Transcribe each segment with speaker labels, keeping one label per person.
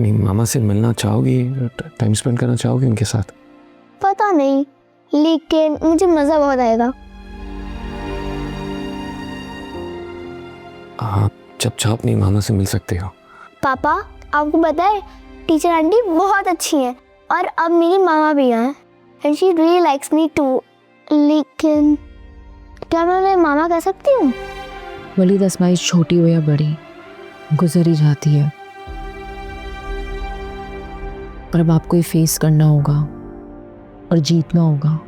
Speaker 1: अपनी मामा से मिलना चाहोगी, टाइम स्पेंड करना चाहोगी उनके साथ?
Speaker 2: पता नहीं, लेकिन मुझे मज़ा बहुत आएगा।
Speaker 1: आप जब चाहो अपनी मामा से मिल सकते हो।
Speaker 2: पापा, आपको पता है टीचर आंटी बहुत अच्छी हैं और अब मेरी मामा भी हैं and she really likes me too. लेकिन क्या मैं उन्हें मामा कह सकती हूँ?
Speaker 3: वलीद, आजमाइश छोटी हो या बड़ी गुजर ही जाती है, पर अब आपको ये फेस करना होगा और जीतना होगा।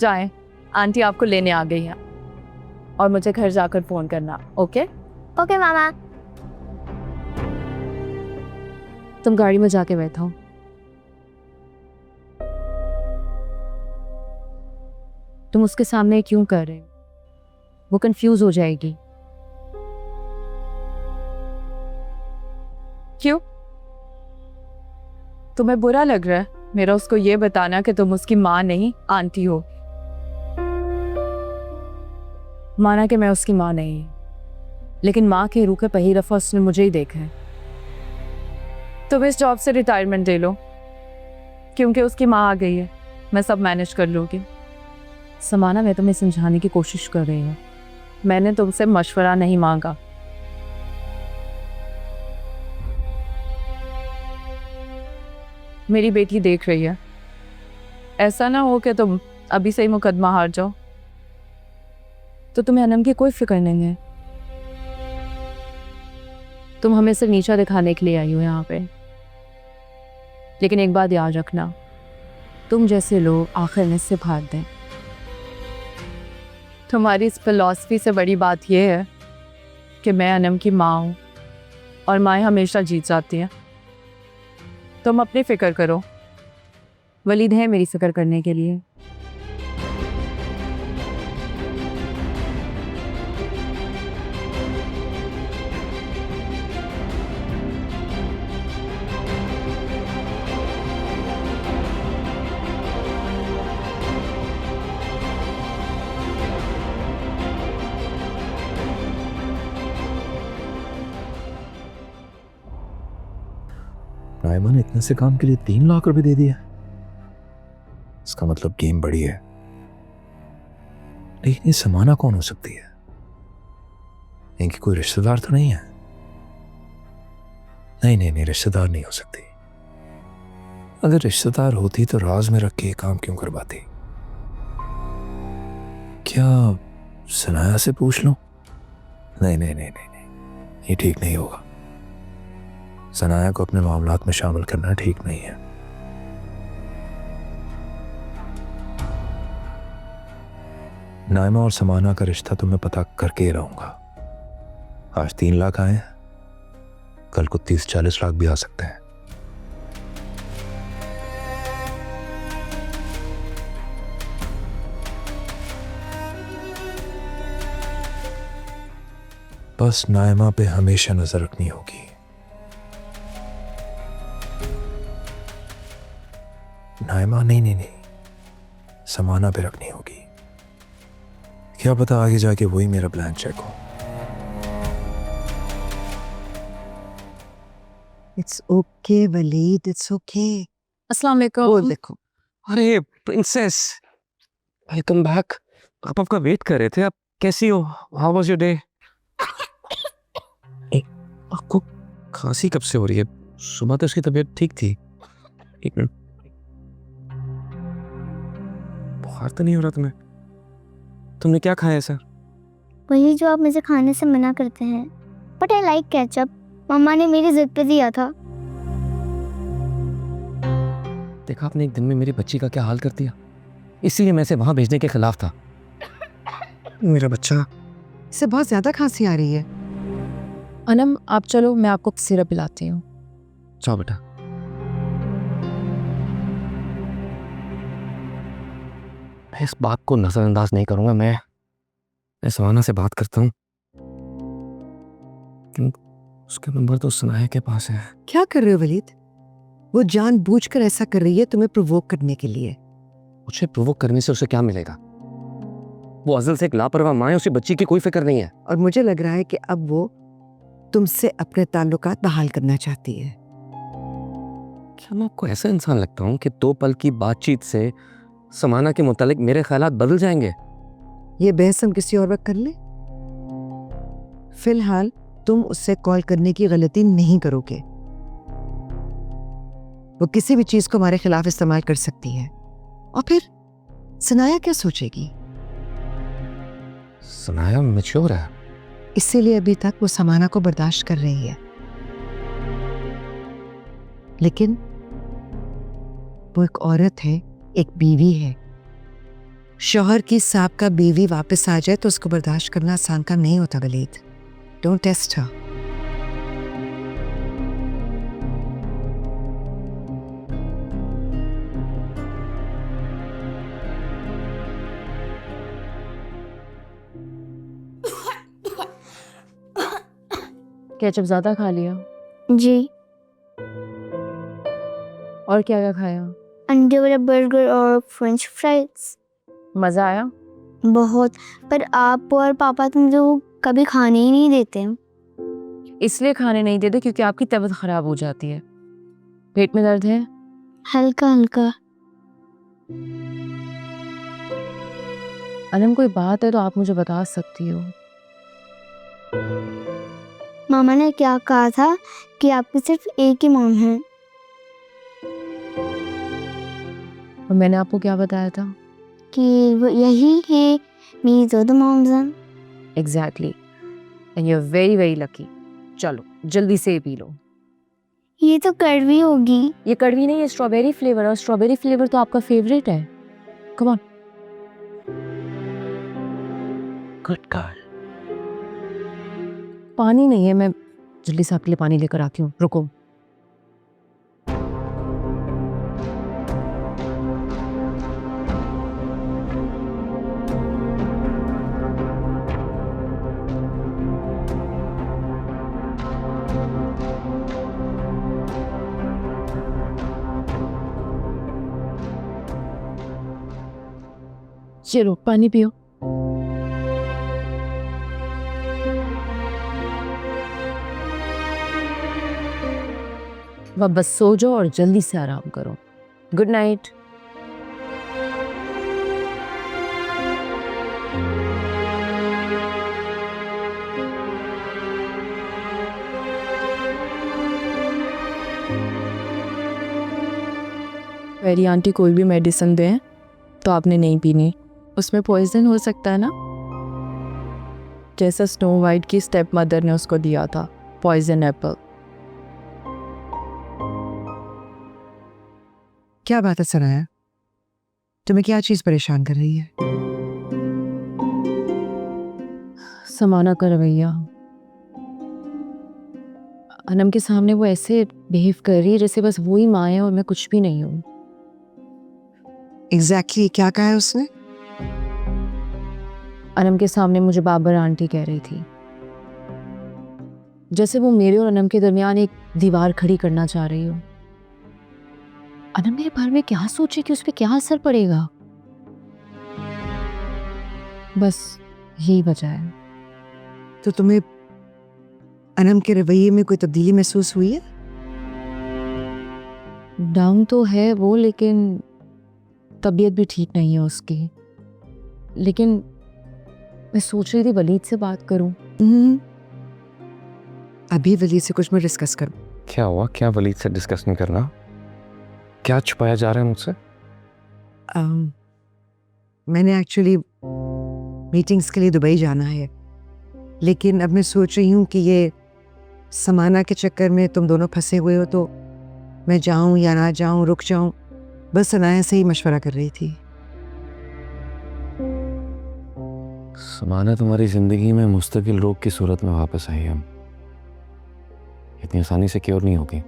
Speaker 4: जाएं, आंटी आपको लेने आ गई हैं और मुझे घर जाकर फोन करना। ओके
Speaker 2: ओके मामा।
Speaker 3: तुम गाड़ी में जाके बैठो। तुम उसके सामने क्यों कर रहे हो? वो कंफ्यूज हो जाएगी।
Speaker 4: क्यों? तुम्हें बुरा लग रहा है मेरा उसको ये बताना कि तुम उसकी माँ नहीं आंटी हो? माना कि मैं उसकी माँ नहीं, लेकिन माँ के रूप में पहली दफा उसने मुझे ही देखा है। तुम इस जॉब से रिटायरमेंट ले लो, क्योंकि उसकी माँ आ गई है, मैं सब मैनेज कर लूँगी।
Speaker 3: समाना, मैं तुम्हें समझाने की कोशिश कर रही हूँ।
Speaker 4: मैंने तुमसे मशवरा नहीं मांगा। मेरी बेटी देख रही है, ऐसा ना हो कि तुम अभी से ही मुकदमा हार जाओ।
Speaker 3: तो तुम्हें अनम की कोई फिक्र नहीं है? तुम हमें सिर्फ नीचा दिखाने के लिए आई हो यहाँ पे। लेकिन एक बात याद रखना, तुम जैसे लोग आखिर में से भाग दें।
Speaker 4: तुम्हारी इस फिलॉसफी से बड़ी बात यह है कि मैं अनम की माँ हूँ और माएँ हमेशा जीत जाती हैं। तुम अपनी फिक्र करो।
Speaker 3: वलीद है मेरी फिक्र करने के लिए।
Speaker 5: नाइमा ने इतने से काम के लिए 3 लाख रुपए दे दिया। इसका मतलब गेम बड़ी है। लेकिन ये समाना कौन हो सकती है? इनकी कोई रिश्तेदार तो नहीं है? नहीं, रिश्तेदार नहीं हो सकती। अगर रिश्तेदार होती तो राज में रख के ये काम क्यों करवाती? क्या सनाया से पूछ लूं? नहीं, ये ठीक नहीं होगा। सनाया को अपने मामलात में शामिल करना ठीक नहीं है। नाइमा और समाना का रिश्ता तो मैं पता करके ही रहूंगा। आज 3 लाख आए हैं, कल को 30-40 लाख भी आ सकते हैं। बस नाइमा पे हमेशा नजर रखनी होगी। नाइमा नहीं, समाना पे रखनी होगी। क्या पता आगे जाके वही मेरा प्लान चेक हो।
Speaker 6: It's okay Waleed, it's okay.
Speaker 4: अस्सलाम वालेकुम।
Speaker 6: बोल देखो।
Speaker 1: अरे प्रिंसेस, वेलकम बैक। आप आपका वेट कर रहे थे। आप कैसी हो? How was your day? आपको खांसी कब से हो रही है? सुबह तो इसकी तबीयत ठीक थी। एक मिनट, बुखार तो नहीं हो रहा तुम्हें? तुमने क्या खाया सर?
Speaker 2: वही जो आप मुझे खाने से मना करते हैं। But I like ketchup. मम्मा ने मेरी जिद पे दिया था।
Speaker 1: देखा आपने एक दिन में मेरी बच्ची का क्या हाल कर दिया। इसीलिए मैं इसे वहां भेजने के खिलाफ था। मेरा बच्चा,
Speaker 6: इससे बहुत ज्यादा खांसी आ रही है।
Speaker 3: अनम, आप चलो, मैं आपको सिरप पिलाती हूँ।
Speaker 1: जाओ बेटा। मैं इस बात को नजरअंदाज नहीं करूंगा। मैं मैं सवाना से बात करता हूँ, उसका नंबर तो सनाया के पास है।
Speaker 6: क्या कर रहे हो वलीद? वो जानबूझकर ऐसा कर रही है तुम्हें प्रोवोक करने के लिए।
Speaker 1: मुझे प्रोवोक करने से उसे क्या मिलेगा? वो अजल से एक लापरवाह माँ है, उसी बच्ची की कोई फिक्र नहीं है।
Speaker 6: और मुझे लग रहा है कि अब वो तुमसे अपने ताल्लुकात बहाल करना चाहती है।
Speaker 1: क्या मैं आपको ऐसा इंसान लगता हूँ कि 2 पल की बातचीत से समाना के मुतालिक मेरे ख्यालात बदल जाएंगे?
Speaker 6: ये बहस हम किसी और वक्त कर लें। फिलहाल तुम उससे कॉल करने की गलती नहीं करोगे। वो किसी भी चीज को हमारे खिलाफ इस्तेमाल कर सकती है। और फिर सनाया क्या सोचेगी?
Speaker 1: सनाया मैच्योर है,
Speaker 6: इसीलिए अभी तक वो समाना को बर्दाश्त कर रही है। लेकिन वो एक औरत है, एक बीवी है। शौहर की साबका बीवी वापस आ जाए तो उसको बर्दाश्त करना आसान काम नहीं होता Waleed. Don't test her.
Speaker 3: Ketchup ज़्यादा खा लिया?
Speaker 2: जी,
Speaker 3: और क्या क्या खाया?
Speaker 2: अंडे वाला बर्गर और फ्रेंच फ्राइज।
Speaker 3: मज़ा आया?
Speaker 2: बहुत। पर आप और पापा तो मुझे वो कभी खाने ही नहीं देते।
Speaker 3: इसलिए खाने नहीं देते क्योंकि आपकी तबीयत ख़राब हो जाती है। पेट में दर्द है?
Speaker 2: हल्का हल्का।
Speaker 3: अनम कोई बात है तो आप मुझे बता सकती हो।
Speaker 2: मामा ने क्या कहा था कि आपकी सिर्फ एक ही मॉम है।
Speaker 3: और मैंने आपको क्या बताया था?
Speaker 2: कि वो यही है मेरी दो मॉम्स हैं।
Speaker 3: Exactly, and you are very very lucky. चलो जल्दी से पी लो।
Speaker 2: ये तो कड़वी होगी।
Speaker 3: ये कड़वी नहीं है, स्ट्रॉबेरी फ्लेवर, और स्ट्रॉबेरी फ्लेवर तो आपका फेवरेट है। Come on.
Speaker 1: Good girl.
Speaker 3: पानी नहीं है, मैं जल्दी से आपके लिए पानी लेकर आती हूँ, रुको। चलो पानी पियो। वह बस सो जाओ और जल्दी से आराम करो। Good night.
Speaker 4: मेरी आंटी कोई भी मेडिसिन दें तो आपने नहीं पीनी, उसमें पॉइजन हो सकता है ना, जैसा स्नो वाइट की स्टेप मदर ने उसको दिया था, पॉइजन एप्पल।
Speaker 6: क्या बात है सनाया? तुम्हें क्या चीज परेशान कर रही है?
Speaker 3: समाना का रवैया। अनम के सामने वो ऐसे बिहेव कर रही है जैसे बस वो ही माँ है और मैं कुछ भी नहीं हूँ।
Speaker 6: एग्जैक्टली क्या कहा है उसने?
Speaker 3: अनम के सामने मुझे बाबर आंटी कह रही थी, जैसे वो मेरे और अनम के दरमियान एक दीवार खड़ी करना चाह रही हो। अनम मेरे बारे में क्या सोचे कि उस पर क्या असर पड़ेगा, बस यही वजह है।
Speaker 6: तो तुम्हें अनम के रवैये में कोई तब्दीली महसूस हुई है?
Speaker 3: डाउन तो है वो, लेकिन तबीयत भी ठीक नहीं है उसकी। लेकिन मैं सोच रही थी वलीद से बात करूं।
Speaker 6: अभी वलीद से कुछ मैं डिस्कस करूं।
Speaker 1: क्या हुआ? क्या वलीद से डिस्कस नहीं करना? क्या छुपाया जा रहा है मुझसे?
Speaker 6: मैंने एक्चुअली मीटिंग्स के लिए दुबई जाना है, लेकिन अब मैं सोच रही हूँ कि ये समाना के चक्कर में तुम दोनों फंसे हुए हो, तो मैं जाऊं या ना जाऊं, रुक जाऊं, बस सनाया से ही मशवरा कर रही थी।
Speaker 1: समाना तुम्हारी जिंदगी में मुस्तकिल रोग की सूरत में वापस आई है, इतनी आसानी से क्योर नहीं होगी।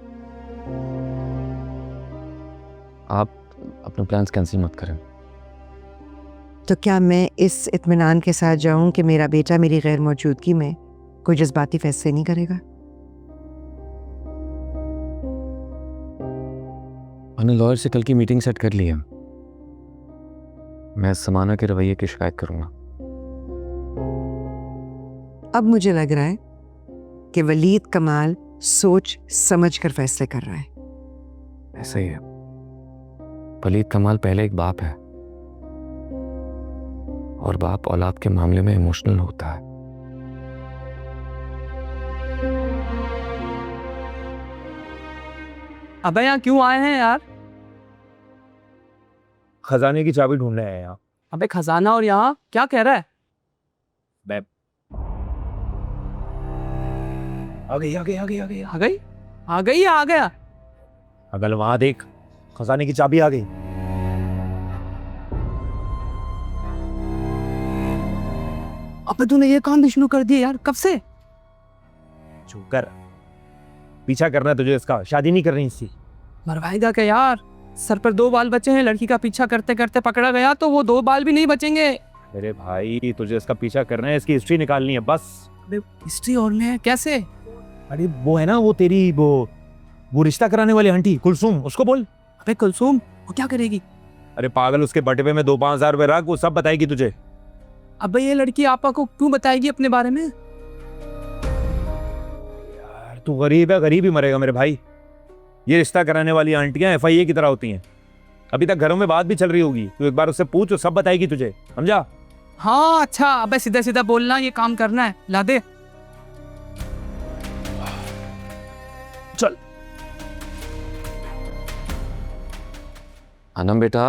Speaker 1: आप अपने प्लान्स कैंसिल मत करें।
Speaker 6: तो क्या मैं इस इत्मीनान के साथ जाऊं कि मेरा बेटा मेरी गैर मौजूदगी में कोई जज्बाती फैसले नहीं करेगा?
Speaker 1: मैंने लॉयर से कल की मीटिंग सेट कर ली है। मैं समाना के रवैये की शिकायत करूंगा।
Speaker 6: अब मुझे लग रहा है कि वलीद कमाल सोच समझ कर फैसले कर रहा है।
Speaker 1: ऐसा ही है। वलीद कमाल पहले एक बाप है और बाप औलाद के मामले में इमोशनल होता है।
Speaker 7: अबे यहाँ क्यों आए हैं यार?
Speaker 5: खजाने की चाबी ढूंढने आए हैं यहाँ।
Speaker 7: अबे खजाना और यहाँ क्या कह रहा है?
Speaker 5: आ गई आ गई आ गई आ गई
Speaker 7: आ गई आ गई या आ गया?
Speaker 5: अगल वहां देख, खजाने की चाबी आ गई।
Speaker 7: अबे तूने ये काम भी शुरू कर दिया यार, कब से?
Speaker 5: चुप कर, पीछा करना है तुझे इसका, शादी नहीं करनी इसकी।
Speaker 7: मरवाएगा क्या यार? सर पर 2 बाल बचे हैं, लड़की का पीछा करते करते पकड़ा गया तो वो 2 बाल भी नहीं बचेंगे।
Speaker 5: मेरे भाई तुझे इसका पीछा करना है, इसकी हिस्ट्री निकालनी है बस।
Speaker 7: अबे हिस्ट्री और है कैसे?
Speaker 5: अरे वो है ना, वो तेरी वो रिश्ता कराने वाली आंटी कुलसुम, उसको बोल।
Speaker 7: अबे कुलसुम वो क्या करेगी?
Speaker 5: अरे पागल, उसके बटवे में 2-5 हज़ार रुपए रख, वो सब बताएगी तुझे।
Speaker 7: अबे ये लड़की आपा को क्यों बताएगी अपने बारे में?
Speaker 5: यार तू गरीब है, गरीब ही मरेगा मेरे भाई। ये रिश्ता कराने वाली आंटियां FIA की तरह होती हैं। अभी तक घरों में बात भी चल रही होगी, तू एक बार उससे पूछ, वो सब बताएगी तुझे, समझा?
Speaker 7: हाँ अच्छा, अबे सीधा सीधा बोलना, ये काम करना है, ला दे।
Speaker 5: चल
Speaker 1: अनम बेटा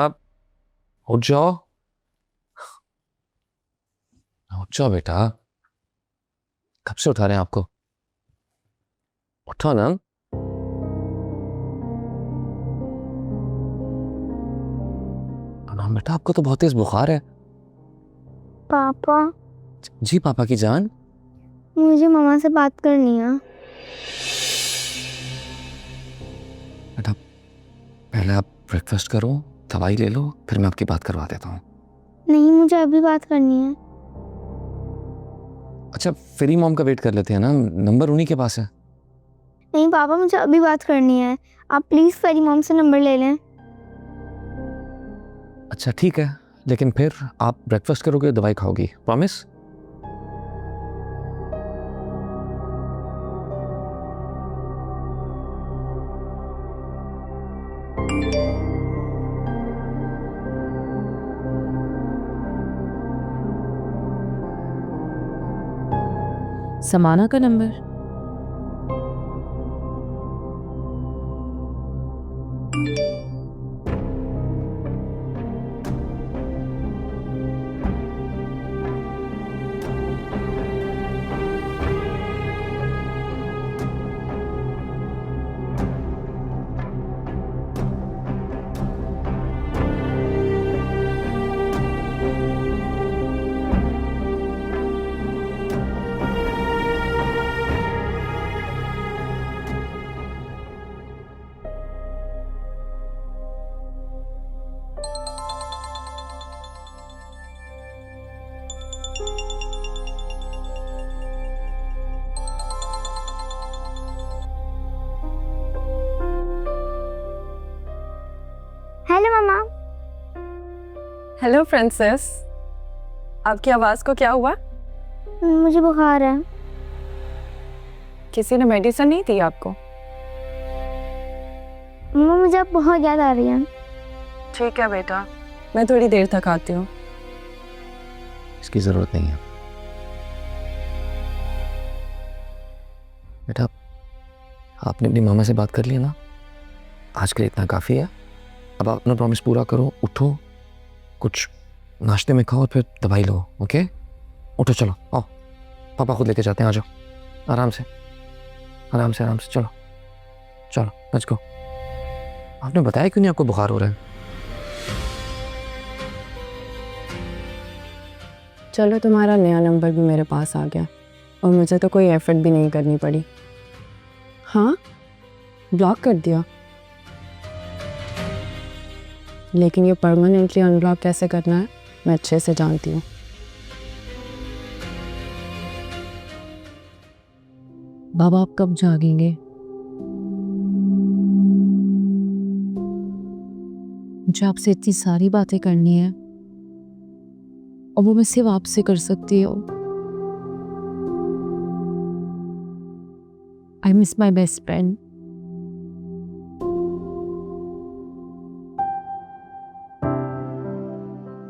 Speaker 1: उठ जाओ, उठ जाओ बेटा। कब से उठा रहे हैं आपको? उठो ना। अनम बेटा आपको तो बहुत तेज बुखार है।
Speaker 2: पापा,
Speaker 1: जी पापा की जान।
Speaker 2: मुझे मामा से बात करनी है।
Speaker 1: बेटा पहले आप ब्रेकफास्ट करो, दवाई ले लो, फिर मैं आपकी बात करवा देता हूँ।
Speaker 2: नहीं, मुझे अभी बात करनी है।
Speaker 1: अच्छा फेरी मॉम का वेट कर लेते हैं ना, नंबर उन्हीं के पास है।
Speaker 2: नहीं पापा, मुझे अभी बात करनी है। आप प्लीज़ फेरी मॉम से नंबर ले लें।
Speaker 1: अच्छा ठीक है, लेकिन फिर आप ब्रेकफास्ट करोगे, दवाई खाओगी, प्रॉमिस?
Speaker 3: समाना का नंबर?
Speaker 2: हेलो मामा।
Speaker 4: हेलो फ्रांसिस, आपकी आवाज़ को क्या हुआ?
Speaker 2: मुझे बुखार है।
Speaker 4: किसी ने मेडिसिन नहीं दी आपको?
Speaker 2: मामा मुझे अब बहुत याद आ रही है।
Speaker 4: ठीक है बेटा, मैं थोड़ी देर तक आती हूँ।
Speaker 1: इसकी ज़रूरत नहीं है बेटा। आपने अपनी मामा से बात कर ली ना, आज के लिए इतना काफ़ी है। अब आप अपना प्रॉमिस पूरा करो, उठो, कुछ नाश्ते में खाओ, फिर दवाई लो। ओके उठो, चलो आओ, पापा खुद लेके जाते हैं। आ जाओ, आराम से आराम से आराम से, चलो चलो लेट्स गो। आपने बताया क्यों नहीं आपको बुखार हो रहा है?
Speaker 4: चलो तुम्हारा नया नंबर भी मेरे पास आ गया और मुझे तो कोई एफर्ट भी नहीं करनी पड़ी। हाँ, ब्लॉक कर दिया, लेकिन ये परमानेंटली अनब्लॉक कैसे करना है
Speaker 3: मैं अच्छे से जानती हूँ। बाबा आप कब जागेंगे? मुझे आपसे इतनी सारी बातें करनी है और वो मैं सिर्फ आपसे कर सकती हूँ। I miss my best friend.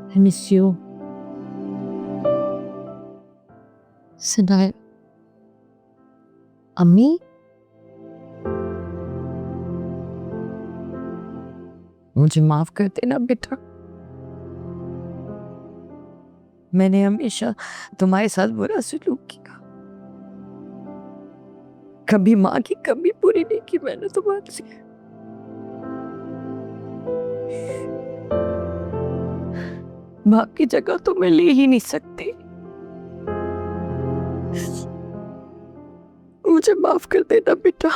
Speaker 3: I miss you. Sinai. अम्मी?
Speaker 6: मुझे माफ कर देना बेटा। मैंने हमेशा तुम्हारे साथ बुरा सलूक किया, कभी माँ की कमी पूरी नहीं की मैंने तुम्हारे से। माँ की जगह तो मैं ले ही नहीं सकती। मुझे माफ कर देना बेटा।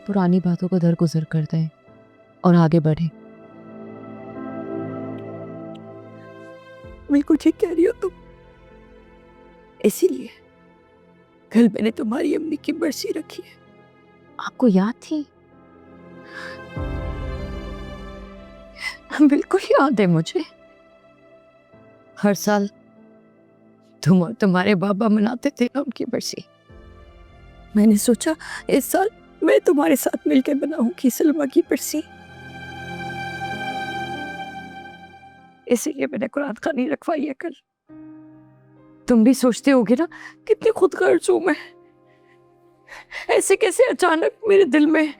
Speaker 3: पुरानी बातों को दरगुजर कर दें और आगे बढ़े।
Speaker 6: बिल्कुल ठीक कह रही हो तुम। इसीलिए कल मैंने तुम्हारी अम्मी की बरसी रखी है।
Speaker 3: आपको याद थी?
Speaker 6: बिल्कुल याद है मुझे। हर साल तुम और तुम्हारे बाबा मनाते थे ना उनकी बरसी। मैंने सोचा इस साल मैं तुम्हारे साथ मिलकर बनाऊंगी सलमा की बरसी। इसीलिए मैंने कुरान खानी रखवाई है कल। तुम भी सोचते होगे ना कितनी खुदगर्ज हूं मैं। ऐसे कैसे अचानक मेरे दिल में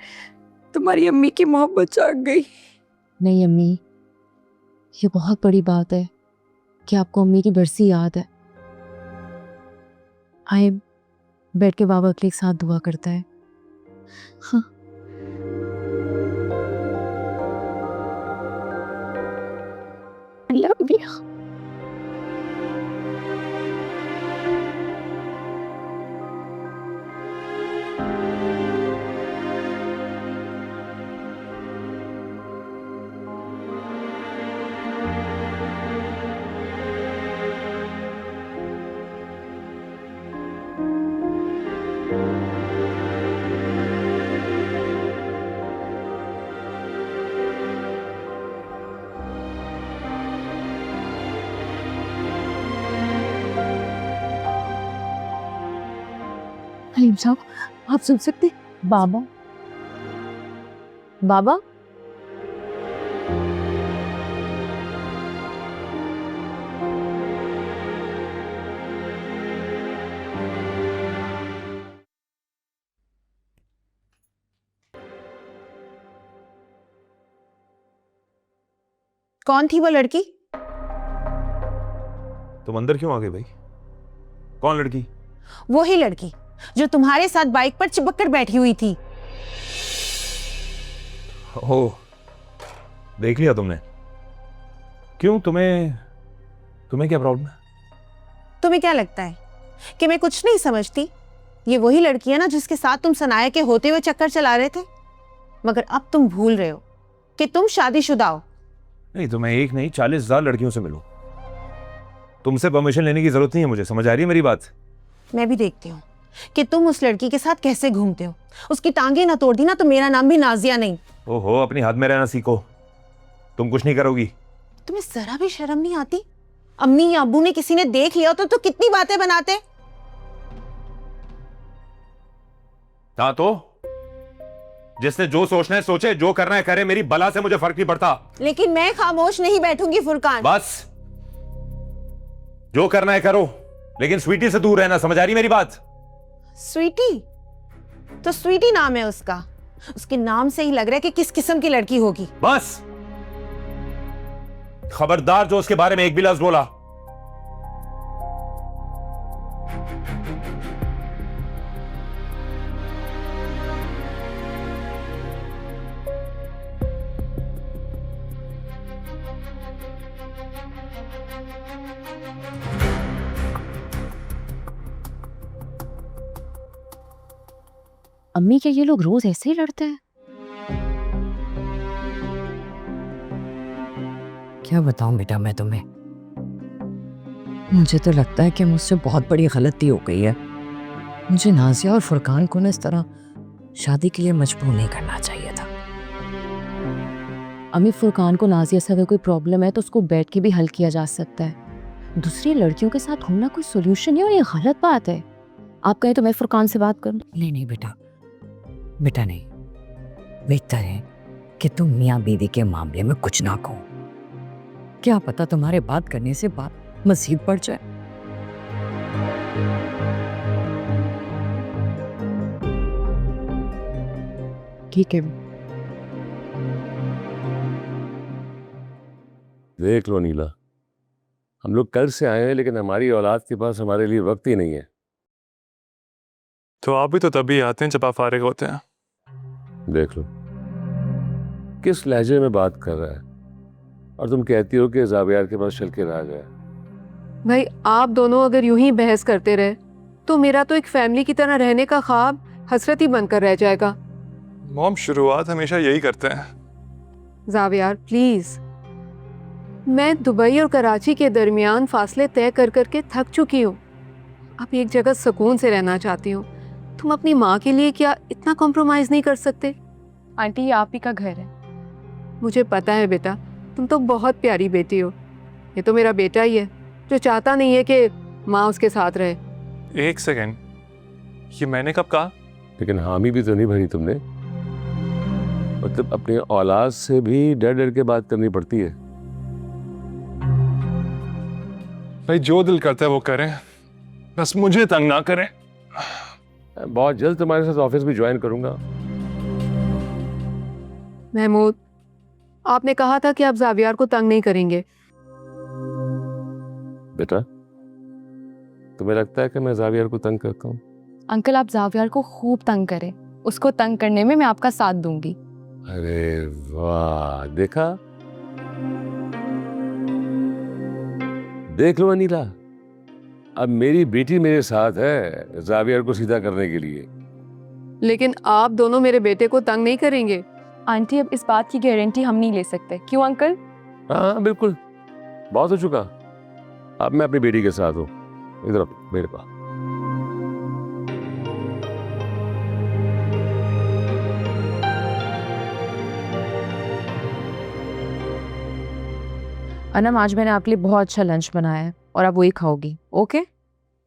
Speaker 6: तुम्हारी अम्मी की मोहब्बत जाग गई।
Speaker 3: नहीं अम्मी, ये बहुत बड़ी बात है कि आपको अम्मी की बरसी याद है। आए बैठ के बाबा के एक साथ दुआ करता है। हाँ।
Speaker 6: I love you.
Speaker 3: हलीम साहब, आप सुन सकते? बाबा, बाबा,
Speaker 8: कौन थी वो लड़की?
Speaker 5: तुम अंदर क्यों आ गए भाई? कौन लड़की?
Speaker 8: वो ही लड़की जो तुम्हारे साथ बाइक पर चिपक कर बैठी हुई थी।
Speaker 5: ओह, देख लिया तुमने? क्यों, तुम्हें क्या प्रॉब्लम है?
Speaker 8: तुम्हें क्या लगता है कि मैं कुछ नहीं समझती? ये वही लड़की है ना जिसके साथ तुम सनाया के होते हुए चक्कर चला रहे थे। मगर अब तुम भूल रहे हो कि तुम शादीशुदा हो।
Speaker 5: नहीं, तो मैं एक नहीं 40,000 लड़कियों से मिलूं। तुमसे परमिशन लेने की जरूरत नहीं है मुझे, समझ आ रही है मेरी बात?
Speaker 8: मैं भी देखती हूँ कि तुम उस लड़की के साथ कैसे घूमते हो। उसकी टांगे ना तोड़ दी ना तो मेरा नाम भी नाजिया नहीं।
Speaker 5: ओहो, अपनी हाथ में रहना सीखो। तुम कुछ नहीं करोगी।
Speaker 8: तुम्हें जरा भी शर्म नहीं आती? अम्मी या अब्बू ने किसी ने देख लिया तो कितनी बातें बनाते।
Speaker 5: हाँ तो जिसने जो सोचना है सोचे, जो करना है करे, मेरी बला से मुझे फर्क नहीं पड़ता।
Speaker 8: लेकिन मैं खामोश नहीं बैठूंगी फुरकान।
Speaker 5: बस जो करना है करो, लेकिन स्वीटी से दूर रहना, समझ आ रही मेरी बात?
Speaker 8: स्वीटी? तो स्वीटी नाम है उसका। उसके नाम से ही लग रहा है कि किस किस्म की लड़की होगी।
Speaker 5: बस खबरदार जो उसके बारे में एक भी लफ्ज बोला।
Speaker 3: अम्मी, क्या ये लोग रोज ऐसे ही लड़ते हैं?
Speaker 6: क्या बताऊं बेटा मैं तुम्हें, मुझे तो लगता है कि मुझसे बहुत बड़ी गलती हो गई है। मुझे नाजिया और फुरकान को ना इस तरह शादी के लिए मजबूर नहीं करना चाहिए था।
Speaker 3: अम्मी, फुरकान को नाजिया से अगर कोई प्रॉब्लम है तो उसको बैठ के भी हल किया जा सकता है। दूसरी लड़कियों के साथ घूमना कोई सोल्यूशन नहीं, और ये गलत बात है। आप कहें तो मैं फुरकान से बात करूं?
Speaker 6: नहीं नहीं बेटा, बेटा नहीं, बेहतर है कि तुम मियाँ बीवी के मामले में कुछ ना कहो। क्या पता तुम्हारे बात करने से बात मजीद बढ़ जाए।
Speaker 3: ठीक है।
Speaker 9: देख लो नीला, हम लोग कल से आए हैं लेकिन हमारी औलाद के पास हमारे लिए वक्त ही नहीं है।
Speaker 10: तो आप भी तो तभी आते हैं जब आप फारिग होते हैं।
Speaker 9: देख लो किस लहजे में बात कर रहा है, और तुम कहती हो कि जावियार के पास चल के रह गया।
Speaker 4: भाई आप दोनों अगर यूं ही बहस करते रहे तो मेरा तो एक फैमिली की तरह रहने का ख्वाब हसरत ही बनकर रह जाएगा।
Speaker 10: मॉम शुरुआत हमेशा यही करते हैं।
Speaker 4: जावियार प्लीज, मैं दुबई और कराची के दरमियान फासले तय कर करके थक चुकी हूँ। अब एक जगह सुकून से रहना चाहती हूँ। तुम अपनी माँ के लिए क्या इतना कॉम्प्रोमाइज नहीं कर सकते?
Speaker 3: आंटी, ये आप ही का घर है।
Speaker 4: मुझे पता है बेटा, तुम तो बहुत प्यारी बेटी हो। ये तो मेरा बेटा ही है जो चाहता नहीं है कि माँ उसके साथ रहे।
Speaker 10: एक सेकेंड, ये मैंने कब कहा?
Speaker 9: लेकिन हामी भी तो नहीं भरी तुमने। मतलब अपनी औलाद से भी डर डर के बात करनी पड़ती है।
Speaker 10: भाई जो दिल करता है वो करें, बस मुझे तंग ना करें।
Speaker 9: बहुत जल्द तुम्हारे साथ ऑफिस भी ज्वाइन करूंगा।
Speaker 4: महमूद, आपने कहा था कि आप जावियार को तंग नहीं करेंगे।
Speaker 9: बेटा, तुम्हें लगता है कि मैं जावियार को तंग करता हूँ?
Speaker 3: अंकल, आप जावियार को खूब तंग करें। उसको तंग करने में मैं आपका साथ दूंगी।
Speaker 9: अरे वाह, देखा? देख लो अनीला, अब मेरी बेटी मेरे साथ है जावियार को सीधा करने के लिए।
Speaker 4: लेकिन आप दोनों मेरे बेटे को तंग नहीं करेंगे।
Speaker 3: आंटी, अब इस बात की गारंटी हम नहीं ले सकते। क्यों अंकल?
Speaker 9: हाँ बिल्कुल, बहुत हो चुका। अब मैं अपनी बेटी के साथ हूँ। इधर मेरे पास।
Speaker 3: अनम, आज मैंने आपके लिए बहुत अच्छा लंच बनाया है और आप वही खाओगी, ओके?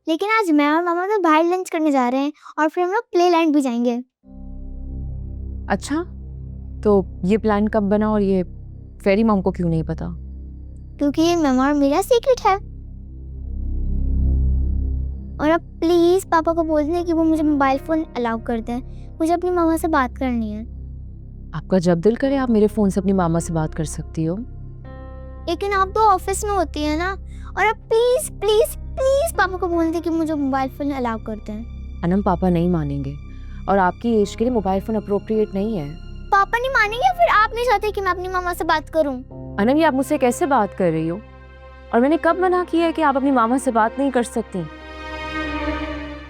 Speaker 2: लेकिन आज मैं और मामा तो बाहर लंच करने जा रहे हैं और फिर हम लोग प्ले लैंड भी जाएंगे।
Speaker 3: अच्छा, तो ये प्लान कब बना और ये फेरी मॉम को क्यों नहीं पता?
Speaker 2: क्योंकि ये मामा और मेरा सीक्रेट है। और अब प्लीज पापा को बोल दें कि वो मुझे मोबाइल फोन अलाउ कर दें। मुझे अपनी मामा से बात करनी है।
Speaker 3: आपका जब दिल करे आप मेरे फोन से अपनी मामा से बात कर सकती हो।
Speaker 2: लेकिन आप तो ऑफिस में होती है ना। और अब प्लीज प्लीज प्लीज पापा को बोल दें कि मुझे मोबाइल फोन अलाउ कर दें।
Speaker 3: अनम, पापा नहीं मानेंगे और आपकी एज के लिए मोबाइल फोन अप्रोप्रिएट नहीं है।
Speaker 2: पापा नहीं मानेंगे, फिर आप नहीं चाहते कि मैं अपनी मामा से बात करूं?
Speaker 3: अनम, ये आप मुझसे कैसे बात कर रही हो? और मैंने कब मना किया है कि आप अपनी मामा से बात नहीं कर सकती?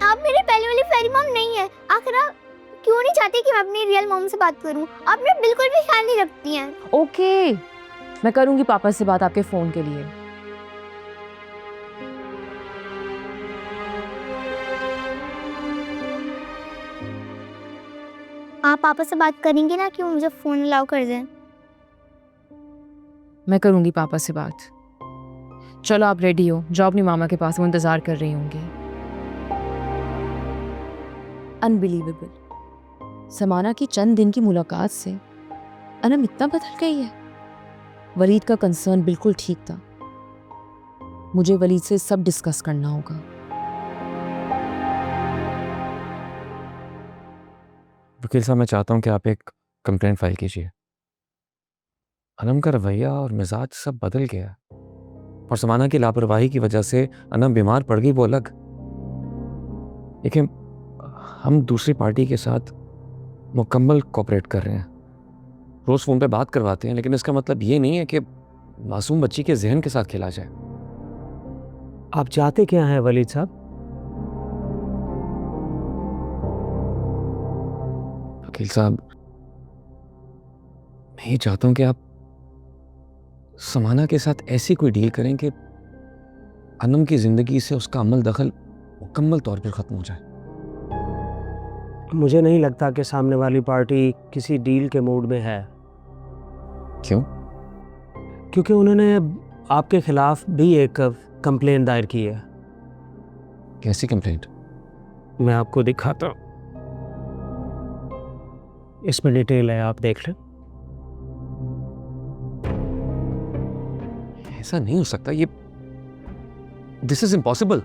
Speaker 2: आप मेरी पहले वाली फेरी मॉम नहीं है। आखिर आप क्यों नहीं चाहती कि मैं अपनी रियल मॉम से बात करूं? आप मेरा बिल्कुल भी ख्याल नहीं रखती हैं।
Speaker 3: ओके, मैं करूंगी पापा से बात आपके फोन के लिए।
Speaker 2: आप पापा से बात करेंगे ना कि वो मुझे फोन अलाउ कर दें?
Speaker 3: मैं करूंगी पापा से बात। चलो आप रेडी हो, जाओ अपनी मामा के पास, वो इंतजार कर रही होंगी। अनबिलीवेबल, समाना की चंद दिन की मुलाकात से अनम इतना बदल गई है। वलीद का कंसर्न बिल्कुल ठीक था। मुझे वलीद से सब डिस्कस करना होगा।
Speaker 1: वकील साहब, मैं चाहता हूँ कि आप एक कंप्लेंट फाइल कीजिए। अनम का रवैया और मिजाज सब बदल गया और समाना की लापरवाही की वजह से अनम बीमार पड़ गई, वो अलग। लेकिन हम दूसरी पार्टी के साथ मुकम्मल कोऑपरेट कर रहे हैं, रोज़ फ़ोन पे बात करवाते हैं, लेकिन इसका मतलब ये नहीं है कि मासूम बच्ची के जहन के साथ खेला जाए।
Speaker 11: आप चाहते क्या हैं वलीद साहब?
Speaker 1: वकील साहब, मैं ये चाहता हूँ कि आप समाना के साथ ऐसी कोई डील करें कि अनम की जिंदगी से उसका अमल दखल मुकम्मल तौर पर खत्म हो जाए।
Speaker 11: मुझे नहीं लगता कि सामने वाली पार्टी किसी डील के मूड में है,
Speaker 1: क्यों?
Speaker 11: क्योंकि उन्होंने आपके खिलाफ भी एक कंप्लेंट दायर की है।
Speaker 1: कैसी कंप्लेंट?
Speaker 11: मैं आपको दिखाता हूँ, इसमें डिटेल है, आप देख लें।
Speaker 1: ऐसा नहीं हो सकता, ये this is impossible.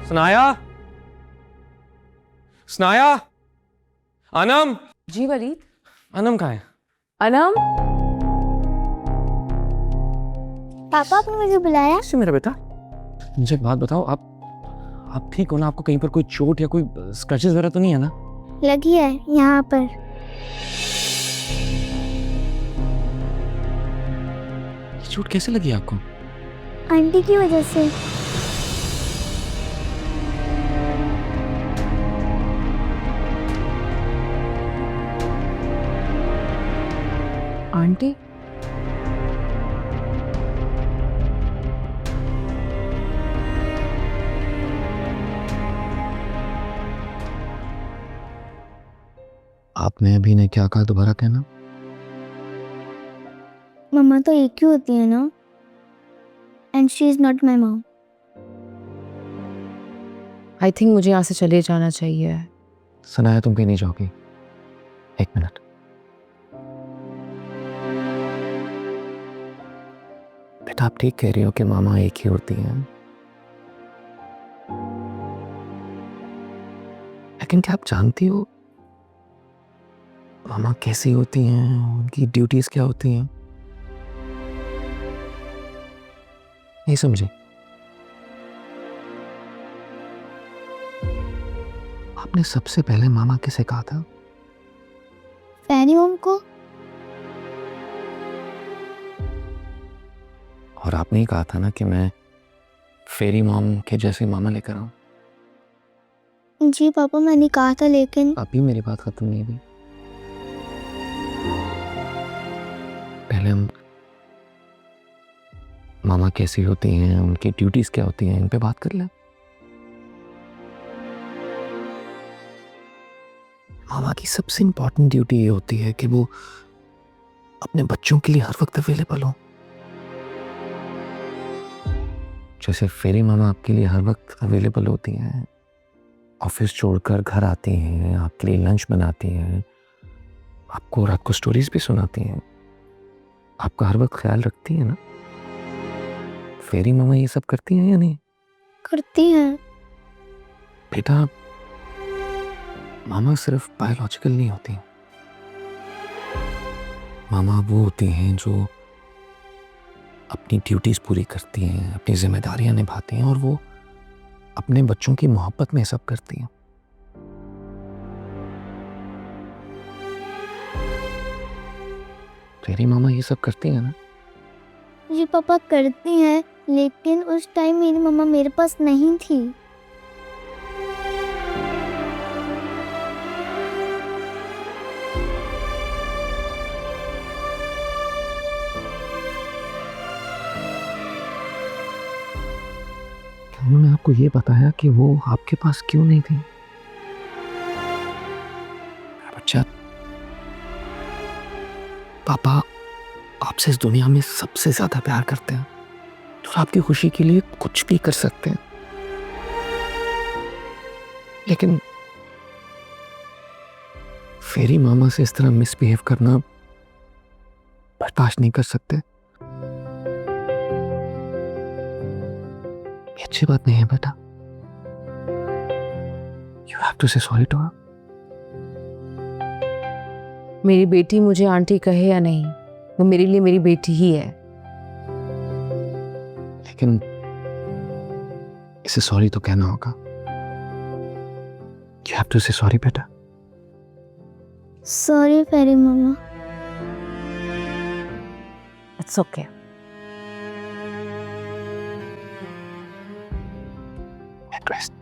Speaker 7: Sanaya, Sanaya, Anam.
Speaker 4: जी वलीद।
Speaker 7: अनम कहाँ है?
Speaker 4: अनम,
Speaker 2: पापा आपने मुझे बुलाया?
Speaker 7: कैसे मेरा बेटा?
Speaker 1: मुझे एक बात बताओ, आप ठीक हो ना? आपको कहीं पर कोई चोट या कोई स्क्रैचेस वगैरह तो नहीं है ना?
Speaker 2: लगी है यहाँ पर।
Speaker 1: ये चोट कैसे लगी आपको?
Speaker 2: आंटी की वजह से।
Speaker 4: आंटी?
Speaker 1: आपने अभी ने क्या कहा, दोबारा कहना।
Speaker 2: मम्मा तो एक ही होती है ना, and she is not my mom.
Speaker 3: I think मुझे यहाँ से चले जाना चाहिए।
Speaker 1: सनाया, तुम कहीं नहीं जाओगी? एक मिनट। बेटा, आप ठीक कह रही हो कि मामा एक ही होती हैं, लेकिन क्या आप जानती हो मामा कैसी होती हैं, उनकी ड्यूटीज क्या होती हैं? नहीं समझे? आपने सबसे पहले मामा किसे कहा था?
Speaker 2: फैनी मॉम को।
Speaker 1: और आपने ही कहा था ना कि मैं फेरी मॉम के जैसे मामा लेकर आऊं।
Speaker 2: जी पापा, मैंने कहा था, लेकिन
Speaker 1: अभी मेरी बात खत्म नहीं हुई। पहले हम मामा कैसी होती हैं, उनकी ड्यूटीज क्या होती हैं, इन पे बात कर लें। मामा की सबसे इंपॉर्टेंट ड्यूटी ये होती है कि वो अपने बच्चों के लिए हर वक्त अवेलेबल हो। जैसे फेरी मामा आपके लिए हर वक्त अवेलेबल होती हैं, ऑफिस छोड़कर घर आती हैं, आपके लिए लंच बनाती हैं, आपको रात को स्टोरीज भी सुनाती हैं, आपका हर वक्त ख्याल रखती हैं ना। फेरी मामा ये सब करती हैं या नहीं?
Speaker 2: करती हैं।
Speaker 1: बेटा, मामा सिर्फ बायोलॉजिकल नहीं होती। मामा वो होती हैं जो अपनी ड्यूटीज पूरी करती हैं, अपनी जिम्मेदारियां निभाती हैं, और वो अपने बच्चों की मोहब्बत में सब करती हैं। फेरी मामा ये सब करती हैं ना?
Speaker 2: जी पापा, करती हैं, लेकिन उस टाइम मेरी मम्मा मेरे पास नहीं थी।
Speaker 1: उन्होंने आपको ये बताया कि वो आपके पास क्यों नहीं थी? बच्चा, पापा आपसे इस दुनिया में सबसे ज्यादा प्यार करते हैं, तो आपकी खुशी के लिए कुछ भी कर सकते हैं, लेकिन फेरी मामा से इस तरह मिसबिहेव करना बर्दाश्त नहीं कर सकते। ये अच्छी बात नहीं है बेटा। You have to say sorry to her.
Speaker 3: मेरी बेटी मुझे आंटी कहे या नहीं, वो मेरे लिए मेरी बेटी ही है।
Speaker 1: लेकिन इसे सॉरी तो कहना होगा। You have to say sorry बेटा।
Speaker 2: Sorry fairy mamma.
Speaker 3: It's okay.
Speaker 1: Rest.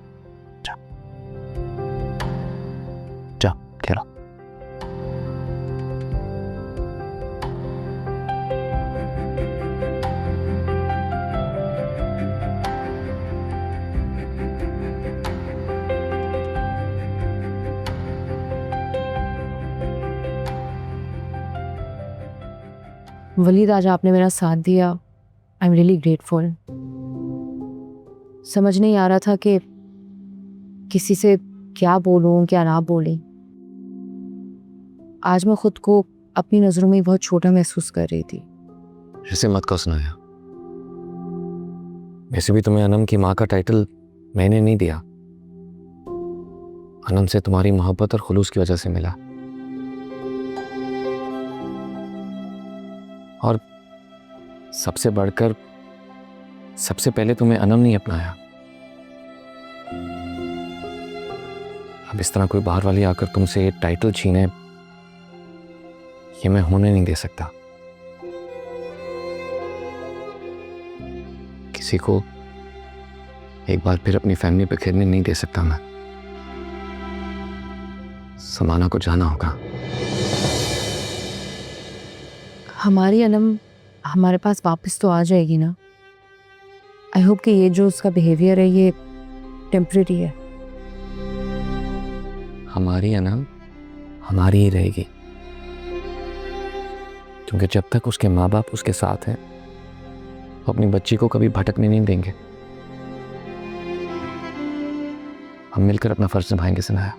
Speaker 1: जा खेलो।
Speaker 3: वलीद, आज आपने मेरा साथ दिया। I am really grateful. समझ नहीं आ रहा था कि किसी से क्या बोलूं क्या ना बोलूं। आज मैं खुद को अपनी नज़रों में बहुत छोटा महसूस कर रही थी।
Speaker 1: ऐसे मत कहो सुनाया। वैसे भी तुम्हें अनम की माँ का टाइटल मैंने नहीं दिया, अनम से तुम्हारी मोहब्बत और खुलूस की वजह से मिला। और सबसे बढ़कर सबसे पहले तुम्हें अनम नहीं अपनाया। अब इस तरह कोई बाहर वाली आकर तुमसे ये टाइटल छीने, ये मैं होने नहीं दे सकता। किसी को एक बार फिर अपनी फैमिली पे खेलने नहीं दे सकता मैं। समाना को जाना होगा।
Speaker 3: हमारी अनम हमारे पास वापस तो आ जाएगी ना। आई होप कि ये जो उसका बिहेवियर है ये टेम्परेरी है।
Speaker 1: हमारी अनम हमारी ही रहेगी, क्योंकि जब तक उसके माँ बाप उसके साथ हैं वो अपनी बच्ची को कभी भटकने नहीं देंगे। हम मिलकर अपना फर्ज निभाएंगे सनाया।